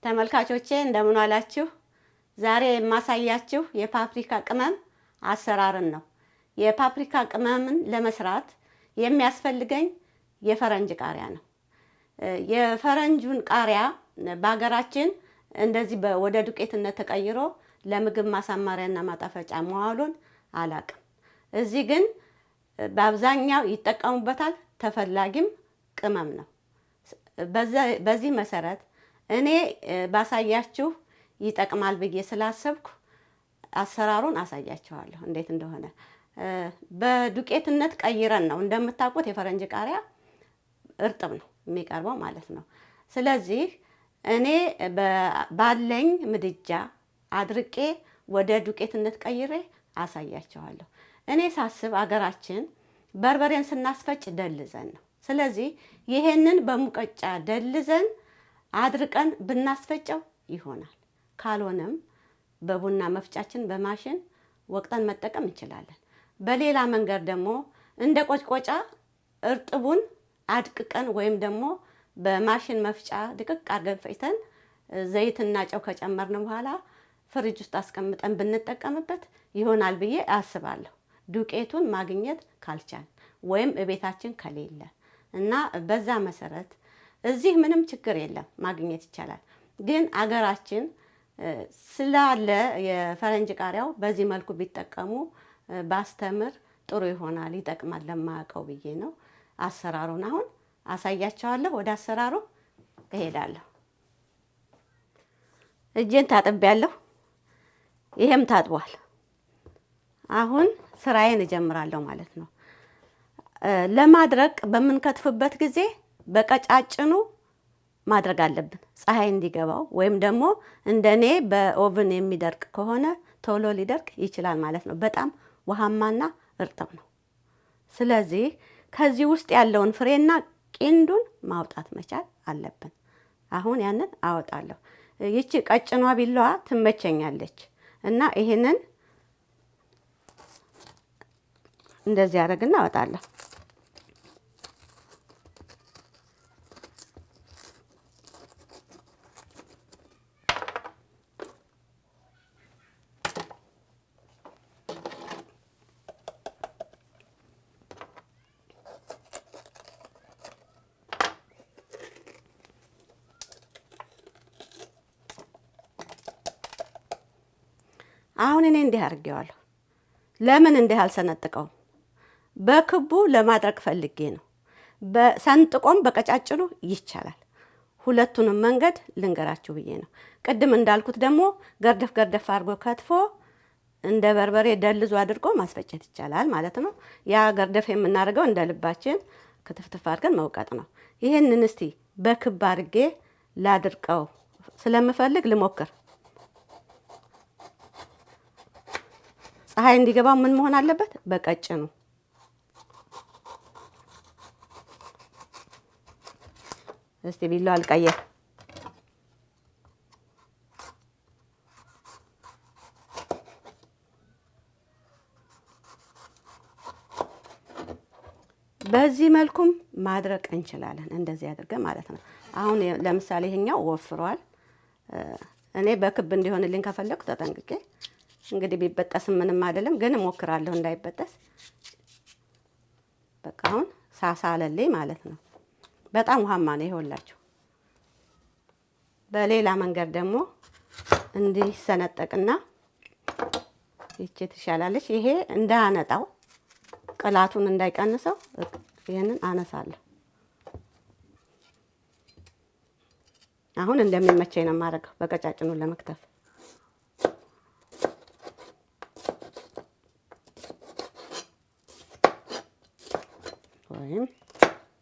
ተመልካቾቼ እንደምን ዋላችሁ? ዛሬ የማሳያችሁ የፓፕሪካ ቅመም አሰራርን ነው። የፓፕሪካ ቅመምን ለመስራት የሚያስፈልገኝ የፈረንጅ ቃሪያ ነው። የፈረንጁን ቃሪያ በሀገራችን እንደዚህ ወደ ዱቄትነት ተቀይሮ ለምግብ ማሳመሪያና ማጣፈጫ መዋሉን አላቅም። እዚህ ግን በአብዛኛው ይጠቀሙበታል። ተፈላጊም ቅመም ነው። በዚህ መሰረት እኔ ባሳያችሁ ይጠቅማል ብዬ ስላሰብኩ አሰራሩን አሳያችኋለሁ እንዴት እንደሆነ። በዱቄትነት ቀይረን ነው እንደምታውቁት የፈረንጅ ቃሪያ እርጥብ ነው የሚቀርበው ማለት ነው። ስለዚህ እኔ ባለኝ ምድጃ አድርቄ ወደ ዱቄትነት ቀይሬ አሳያችኋለሁ። እኔ ሳስብ አገራችን በርበሬን ስናስፈጭ ደልዘን ነው። ስለዚህ ይሄንን በሙቀጫ ደልዘን አድርቀን ብናስፈጨው ይሆናል። ካልሆነም በቡና መፍጫችን በማሽን ወቅጠን መጠቀም እንችላለን። በሌላ መንገድ ደግሞ እንደ ቆጭቆጫ እርጥቡን አድቅቀን ወይም ደግሞ በማሽን መፍጫ ድቅቅ አድርገን ፈጭተን ዘይትና ጨው ከጨመርን በኋላ ፍሪጅ ውስጥ አስቀምጠን ብንጠቀምበት ይሆናል ብዬ አስባለሁ። ዱቄቱን ማግኘት ካልቻል ወይም እቤታችን ከሌለ እና በዛ መሰረት እዚህ ምንም ችግር የለም ማግኘት ይቻላል። ግን አገራችን ስላለ የፈረንጅ ቃሪያው በዚህ መልኩ ቢጠቀሙ ባስተምር ጥሩ ይሆናል፣ ይጠቅማል ለማያውቀው ብዬ ነው። አሰራሩን አሁን አሳያቸዋለሁ። ወደ አሰራሩ እሄዳለሁ። እጄን ታጥቤያለሁ፣ ይሄም ታጥቧል። አሁን ስራዬን እጀምራለሁ ማለት ነው። ለማድረቅ በምንከትፍበት ጊዜ በቀጫጭኑ ማድረግ አለብን፣ ፀሐይ እንዲገባው። ወይም ደግሞ እንደኔ በኦቭን የሚደርቅ ከሆነ ቶሎ ሊደርቅ ይችላል ማለት ነው። በጣም ውሃማና እርጥብ ነው። ስለዚህ ከዚህ ውስጥ ያለውን ፍሬና ቂንዱን ማውጣት መቻል አለብን። አሁን ያንን አወጣለሁ። ይቺ ቀጭኗ ቢላዋ ትመቸኛለች እና ይሄንን እንደዚህ አደርግና አወጣለሁ። አሁን እኔ እንዲህ አድርጌዋለሁ። ለምን እንዲህ አልሰነጥቀውም? በክቡ ለማድረግ ፈልጌ ነው። በሰንጥቆም በቀጫጭኑ ይቻላል። ሁለቱንም መንገድ ልንገራችሁ ብዬ ነው። ቅድም እንዳልኩት ደግሞ ገርደፍ ገርደፍ አድርጎ ከትፎ እንደ በርበሬ ደልዞ አድርጎ ማስፈጨት ይቻላል ማለት ነው። ያ ገርደፍ የምናደርገው እንደ ልባችን ክትፍትፍ አድርገን መውቀጥ ነው። ይህንን እስቲ በክብ አድርጌ ላድርቀው ስለምፈልግ ልሞክር። ፀሐይ እንዲገባው ምን መሆን አለበት? በቀጭኑ። እስቲ ቢላዋ አልቀየር። በዚህ መልኩም ማድረቅ እንችላለን፣ እንደዚህ አድርገን ማለት ነው። አሁን ለምሳሌ ይሄኛው ወፍሯል። እኔ በክብ እንዲሆንልኝ ከፈለኩ ተጠንቅቄ እንግዲህ ቢበጠስም ምንም አይደለም፣ ግን እሞክራለሁ እንዳይበጠስ። በቃ አሁን ሳሳ አለልኝ ማለት ነው። በጣም ውሃማ ነው ይኸውላችሁ። በሌላ መንገድ ደግሞ እንዲህ ሰነጠቅና ይቺ ትሻላለች። ይሄ እንዳያነጣው ቅላቱን እንዳይቀንሰው ይሄንን አነሳለሁ። አሁን እንደሚመቸኝ ነው የማደርገው በቀጫጭኑ ለመክተፍ። ወይም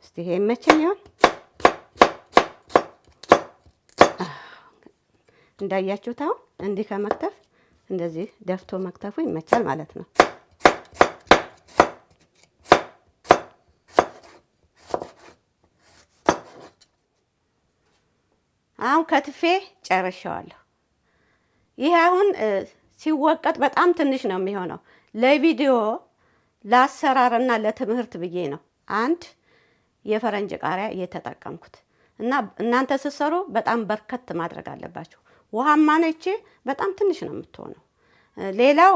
እስቲ ይሄ ይመቸኝ ይሆን? እንዳያችሁት አሁን እንዲህ ከመክተፍ እንደዚህ ደፍቶ መክተፉ ይመቻል ማለት ነው። አሁን ከትፌ ጨርሻለሁ። ይሄ አሁን ሲወቀጥ በጣም ትንሽ ነው የሚሆነው። ለቪዲዮ ለአሰራርና ለትምህርት ብዬ ነው አንድ የፈረንጅ ቃሪያ እየተጠቀምኩት እና እናንተ ስትሰሩ በጣም በርከት ማድረግ አለባችሁ። ውሃማ ነች በጣም ትንሽ ነው የምትሆነው። ሌላው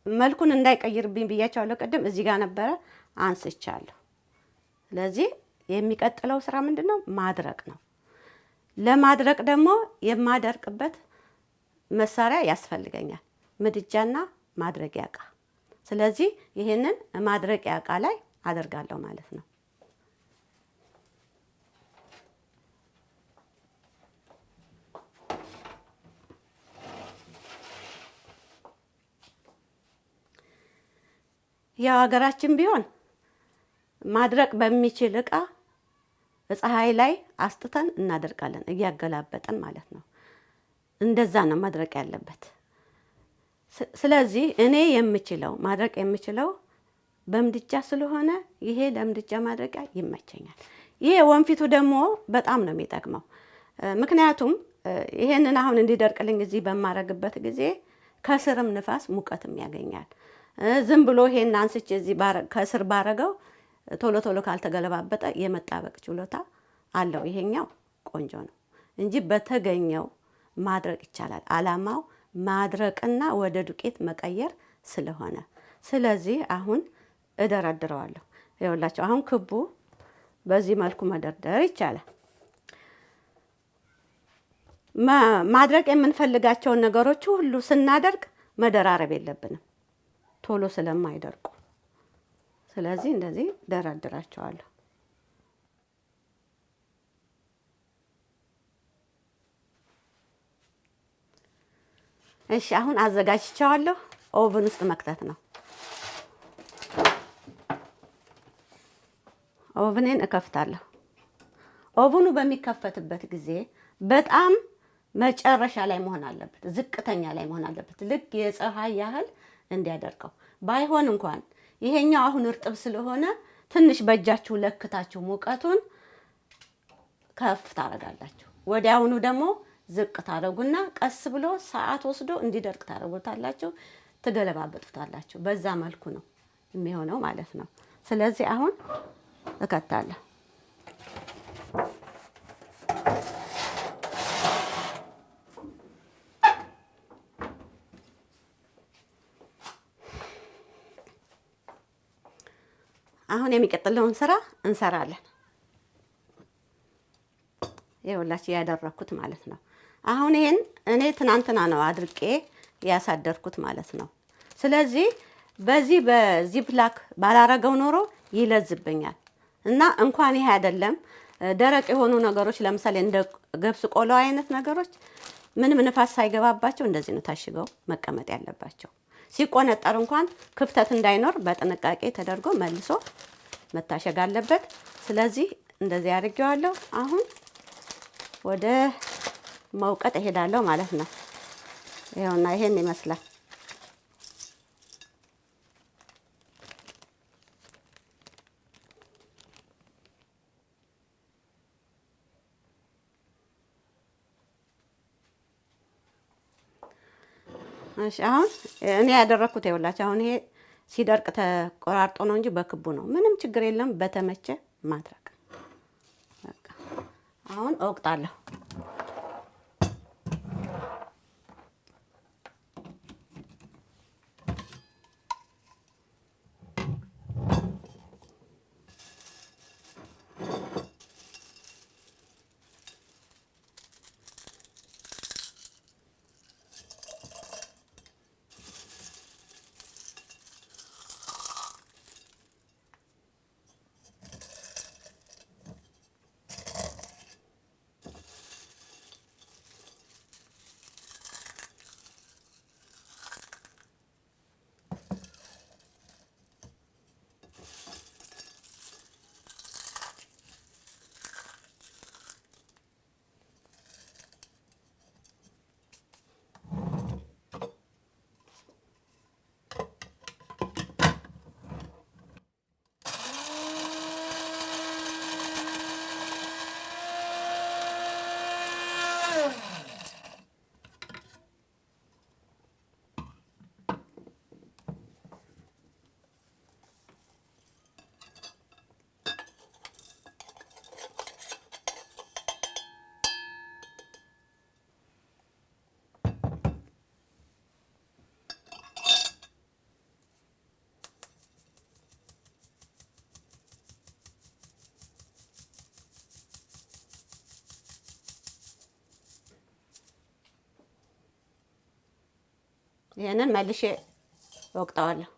መልኩን እንዳይቀይርብኝ ብያቸዋለሁ ቅድም እዚህ ጋር ነበረ አንስቻለሁ። ስለዚህ የሚቀጥለው ስራ ምንድነው? ማድረቅ ነው። ለማድረቅ ደግሞ የማደርቅበት መሳሪያ ያስፈልገኛል፣ ምድጃና ማድረቂያ ዕቃ። ስለዚህ ይሄንን ማድረቂያ ዕቃ ላይ አደርጋለሁ ማለት ነው። ያው ሀገራችን ቢሆን ማድረቅ በሚችል ዕቃ ፀሐይ ላይ አስጥተን እናደርቃለን፣ እያገላበጠን ማለት ነው። እንደዛ ነው ማድረቅ ያለበት። ስለዚህ እኔ የምችለው ማድረቅ የምችለው በምድጃ ስለሆነ ይሄ ለምድጃ ማድረቂያ ይመቸኛል። ይሄ ወንፊቱ ደግሞ በጣም ነው የሚጠቅመው። ምክንያቱም ይሄንን አሁን እንዲደርቅልኝ እዚህ በማረግበት ጊዜ ከስርም ንፋስ ሙቀትም ያገኛል። ዝም ብሎ ይሄን አንስቼ እዚህ ከስር ባረገው ቶሎ ቶሎ ካልተገለባበጠ የመጣበቅ ችሎታ አለው። ይሄኛው ቆንጆ ነው እንጂ በተገኘው ማድረቅ ይቻላል። አላማው ማድረቅና ወደ ዱቄት መቀየር ስለሆነ፣ ስለዚህ አሁን እደረድረዋለሁ። ይኸውላችሁ አሁን ክቡ በዚህ መልኩ መደርደር ይቻላል። ማድረቅ የምንፈልጋቸውን ነገሮች ሁሉ ስናደርግ መደራረብ የለብንም ቶሎ ስለማይደርቁ። ስለዚህ እንደዚህ ደረድራቸዋለሁ። እሺ አሁን አዘጋጅቻለሁ። ኦቨን ውስጥ መክተት ነው። ኦቨኔን እከፍታለሁ። ኦቨኑ በሚከፈትበት ጊዜ በጣም መጨረሻ ላይ መሆን አለበት፣ ዝቅተኛ ላይ መሆን አለበት፣ ልክ የፀሐይ ያህል እንዲያደርቀው። ባይሆን እንኳን ይሄኛው አሁን እርጥብ ስለሆነ ትንሽ በእጃችሁ ለክታችሁ ሙቀቱን ከፍ ታረጋላችሁ። ወዲያውኑ ደግሞ ዝቅ ታረጉና ቀስ ብሎ ሰዓት ወስዶ እንዲደርቅ ታረጉታላችሁ፣ ትገለባበጡታላችሁ። በዛ መልኩ ነው የሚሆነው ማለት ነው። ስለዚህ አሁን እከታለሁ። አሁን የሚቀጥለውን ስራ እንሰራለን። ይኸውላችሁ ያደረኩት ማለት ነው። አሁን ይሄን እኔ ትናንትና ነው አድርቄ ያሳደርኩት ማለት ነው። ስለዚህ በዚህ ፕላክ ባላረገው ኖሮ ይለዝብኛል እና እንኳን ይሄ አይደለም ደረቅ የሆኑ ነገሮች ለምሳሌ እንደ ገብስ ቆሎ አይነት ነገሮች ምንም ንፋስ ሳይገባባቸው እንደዚህ ነው ታሽገው መቀመጥ ያለባቸው። ሲቆነጠር እንኳን ክፍተት እንዳይኖር በጥንቃቄ ተደርጎ መልሶ መታሸግ አለበት። ስለዚህ እንደዚህ አድርጌዋለሁ። አሁን ወደ መውቀጥ እሄዳለሁ ማለት ነው። ይኸውና ይሄን ይመስላል። እሺ አሁን እኔ ያደረኩት ይኸውላችሁ አሁን ይሄ ሲደርቅ ተቆራርጦ ነው እንጂ በክቡ ነው። ምንም ችግር የለም። በተመቸ ማድረግ በቃ። አሁን እወቅጣለሁ። ይሄንን መልሼ ወቅጠዋለሁ።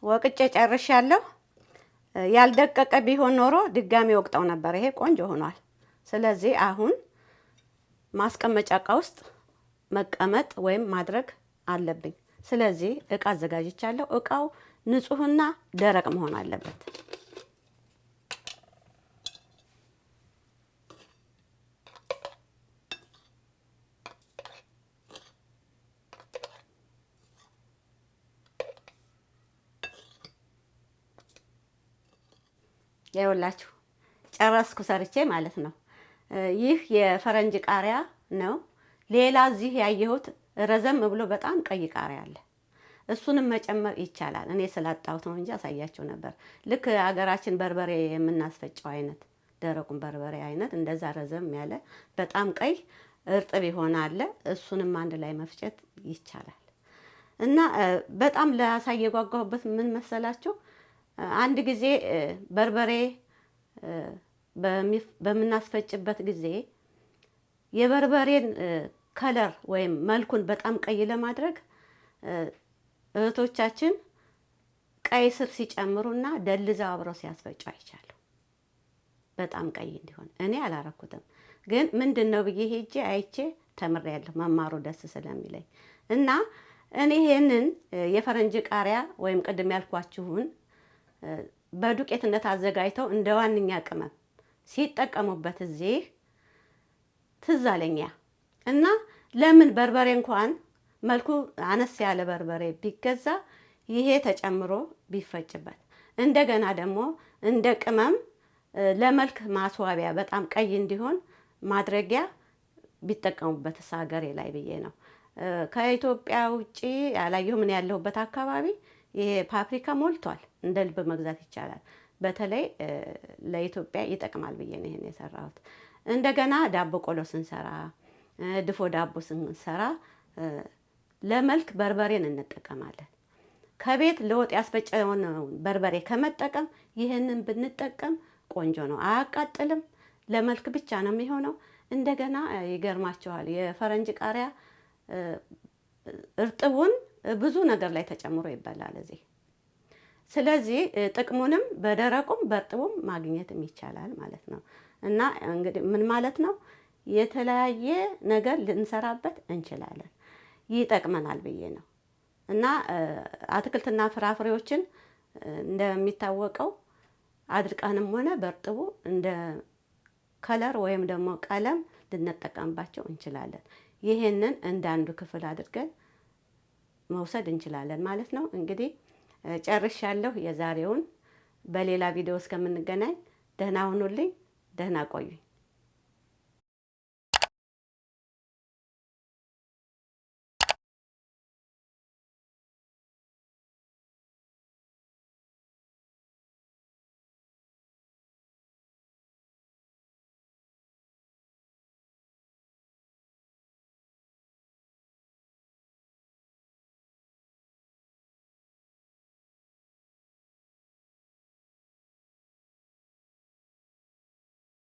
ወቅጬ ጨርሻለሁ። ያልደቀቀ ቢሆን ኖሮ ድጋሚ ወቅጠው ነበር። ይሄ ቆንጆ ሆኗል። ስለዚህ አሁን ማስቀመጫ እቃ ውስጥ መቀመጥ ወይም ማድረግ አለብኝ። ስለዚህ እቃ አዘጋጅቻለሁ። እቃው ንጹህና ደረቅ መሆን አለበት። ይኸውላችሁ ጨረስኩ ሰርቼ ማለት ነው። ይህ የፈረንጅ ቃሪያ ነው። ሌላ እዚህ ያየሁት ረዘም ብሎ በጣም ቀይ ቃሪያ አለ። እሱንም መጨመር ይቻላል። እኔ ስላጣሁት ነው እንጂ አሳያችሁ ነበር። ልክ ሀገራችን በርበሬ የምናስፈጨው አይነት ደረቁን በርበሬ አይነት እንደዛ ረዘም ያለ በጣም ቀይ እርጥብ የሆነ አለ። እሱንም አንድ ላይ መፍጨት ይቻላል። እና በጣም ለአሳይ የጓጓሁበት ምን መሰላችሁ? አንድ ጊዜ በርበሬ በምናስፈጭበት ጊዜ የበርበሬን ከለር ወይም መልኩን በጣም ቀይ ለማድረግ እህቶቻችን ቀይ ስር ሲጨምሩና ደልዘው አብረው ሲያስፈጩ አይቻለሁ። በጣም ቀይ እንዲሆን እኔ አላረኩትም፣ ግን ምንድነው ብዬ ሄጄ አይቼ ተምሬያለሁ። መማሩ ደስ ስለሚለኝ እና እኔ ይሄንን የፈረንጅ ቃሪያ ወይም ቅድም ያልኳችሁን በዱቄትነት አዘጋጅተው እንደ ዋነኛ ቅመም ሲጠቀሙበት እዚህ ትዝ አለኝ። እና ለምን በርበሬ እንኳን መልኩ አነስ ያለ በርበሬ ቢገዛ ይሄ ተጨምሮ ቢፈጭበት፣ እንደገና ደግሞ እንደ ቅመም ለመልክ ማስዋቢያ በጣም ቀይ እንዲሆን ማድረጊያ ቢጠቀሙበት ሀገሬ ላይ ብዬ ነው። ከኢትዮጵያ ውጪ ያላየሁ ምን ያለሁበት አካባቢ ይሄ ፓፕሪካ ሞልቷል። እንደ ልብ መግዛት ይቻላል። በተለይ ለኢትዮጵያ ይጠቅማል ብዬ ነው ይሄን የሰራሁት። እንደገና ዳቦ ቆሎ ስንሰራ፣ ድፎ ዳቦ ስንሰራ ለመልክ በርበሬን እንጠቀማለን። ከቤት ለወጥ ያስፈጨውን በርበሬ ከመጠቀም ይህንን ብንጠቀም ቆንጆ ነው። አያቃጥልም። ለመልክ ብቻ ነው የሚሆነው። እንደገና ይገርማቸዋል የፈረንጅ ቃሪያ እርጥቡን ብዙ ነገር ላይ ተጨምሮ ይበላል እዚህ። ስለዚህ ጥቅሙንም በደረቁም በእርጥቡም ማግኘትም ይቻላል ማለት ነው። እና እንግዲህ ምን ማለት ነው? የተለያየ ነገር ልንሰራበት እንችላለን። ይጠቅመናል ብዬ ነው። እና አትክልትና ፍራፍሬዎችን እንደሚታወቀው አድርቀንም ሆነ በእርጥቡ እንደ ከለር ወይም ደግሞ ቀለም ልንጠቀምባቸው እንችላለን። ይሄንን እንደ አንዱ ክፍል አድርገን መውሰድ እንችላለን ማለት ነው። እንግዲህ ጨርሻለሁ የዛሬውን። በሌላ ቪዲዮ እስከምንገናኝ ደህና ሁኑልኝ፣ ደህና ቆዩኝ።